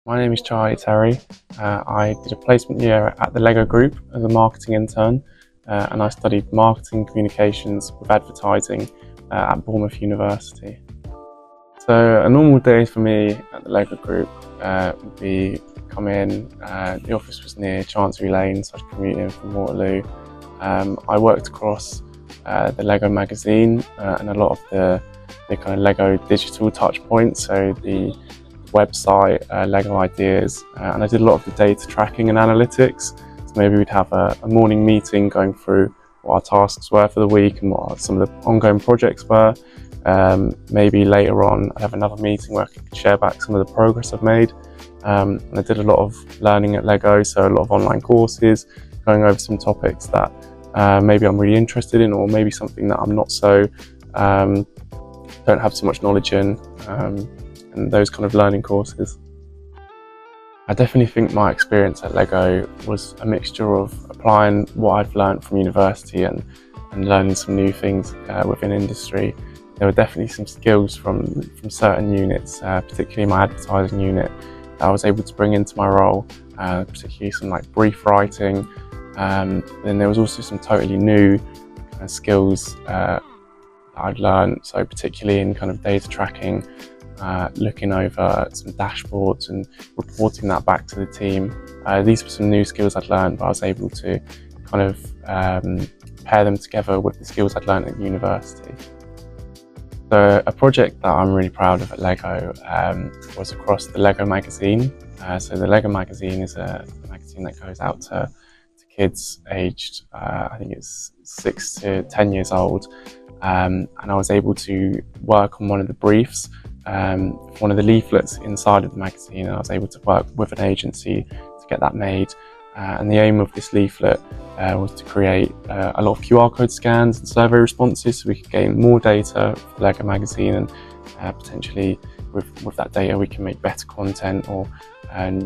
My name is Charlie Terry. I did a placement year at the Lego Group as a marketing intern, and I studied marketing communications with advertising at Bournemouth University. So a normal day for me at the Lego Group would be come in, the office was near Chancery Lane, so I'd commute in from Waterloo. I worked across the Lego magazine and a lot of the kind of Lego digital touch points, so the website, Lego ideas, and I did a lot of the data tracking and analytics. So maybe we'd have a morning meeting going through what our tasks were for the week and what some of the ongoing projects were. Maybe later on I'd have another meeting where I could share back some of the progress I've made. And I did a lot of learning at Lego, so a lot of online courses, going over some topics that maybe I'm really interested in, or maybe something that I'm not so, don't have so much knowledge in. And those kind of learning courses. I definitely think my experience at Lego was a mixture of applying what I've learned from university and learning some new things within industry. There were definitely some skills from certain units, particularly my advertising unit, that I was able to bring into my role, particularly some like brief writing. Then there was also some totally new skills that I'd learned, so particularly in kind of data tracking, looking over some dashboards and reporting that back to the team. These were some new skills I'd learned, but I was able to kind of pair them together with the skills I'd learned at university. So a project that I'm really proud of at Lego was across the Lego magazine. So the Lego magazine is a magazine that goes out to kids aged, I think it's 6 to 10 years old. And I was able to work on one of the briefs, one of the leaflets inside of the magazine, and I was able to work with an agency to get that made. And the aim of this leaflet was to create a lot of QR code scans and survey responses, so we could gain more data for the Lego magazine, and potentially with that data we can make better content or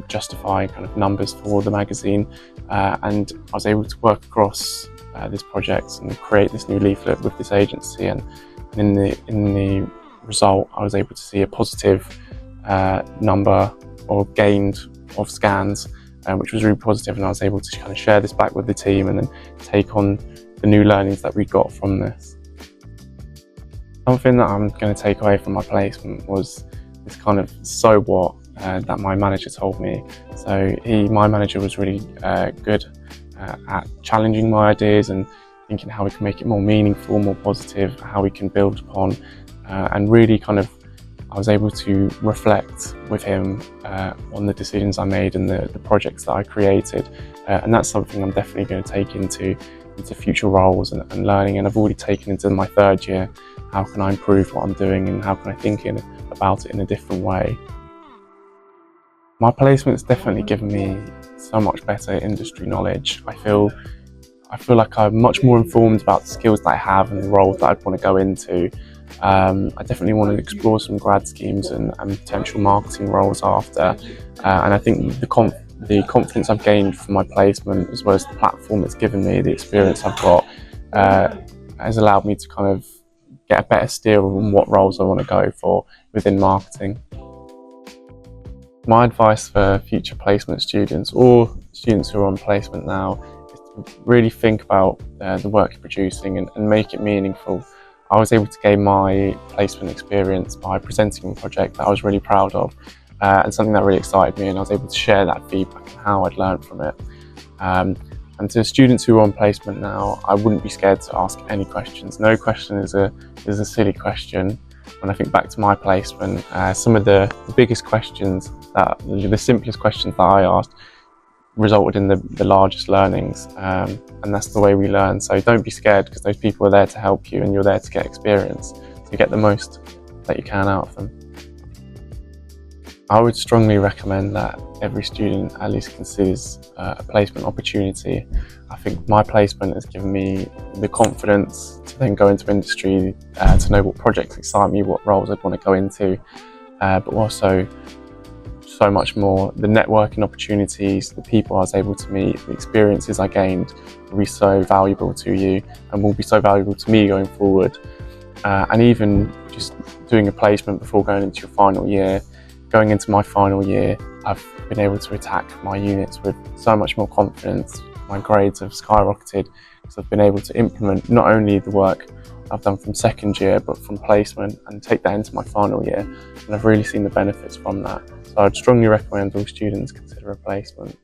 justify kind of numbers for the magazine. And I was able to work across this project and create this new leaflet with this agency, and in the result I was able to see a positive number or gained of scans, which was really positive, and I was able to kind of share this back with the team and then take on the new learnings that we got from this. Something that I'm going to take away from my placement was this kind of so what that my manager told me. So my manager was really good at challenging my ideas and thinking how we can make it more meaningful, more positive, how we can build upon, and really kind of I was able to reflect with him on the decisions I made and the projects that I created, and that's something I'm definitely going to take into future roles and learning. And I've already taken into my third year, how can I improve what I'm doing and how can I think about it in a different way. My placement's definitely given me so much better industry knowledge. I feel like I'm much more informed about the skills that I have and the roles that I'd want to go into. I definitely want to explore some grad schemes and potential marketing roles after, and I think the confidence I've gained from my placement, as well as the platform it's given me, the experience I've got, has allowed me to kind of get a better steer on what roles I want to go for within marketing. My advice for future placement students or students who are on placement now is to really think about the work you're producing and make it meaningful. I was able to gain my placement experience by presenting a project that I was really proud of, and something that really excited me, and I was able to share that feedback and how I'd learned from it. And to students who are on placement now, I wouldn't be scared to ask any questions. No question is a silly question. When I think back to my placement, some of the biggest questions, the simplest questions that I asked resulted in the largest learnings, and that's the way we learn. So don't be scared, because those people are there to help you and you're there to get experience, to get the most that you can out of them. I would strongly recommend that every student at least considers a placement opportunity. I think my placement has given me the confidence to then go into industry, to know what projects excite me, what roles I'd want to go into, but also so much more. The networking opportunities, the people I was able to meet, the experiences I gained will be so valuable to you and will be so valuable to me going forward. And even just doing a placement before going into your final year, going into my final year, I've been able to attack my units with so much more confidence. My grades have skyrocketed because I've been able to implement not only the work I've done from second year, but from placement, and take that into my final year. And I've really seen the benefits from that. So I'd strongly recommend all students consider a placement.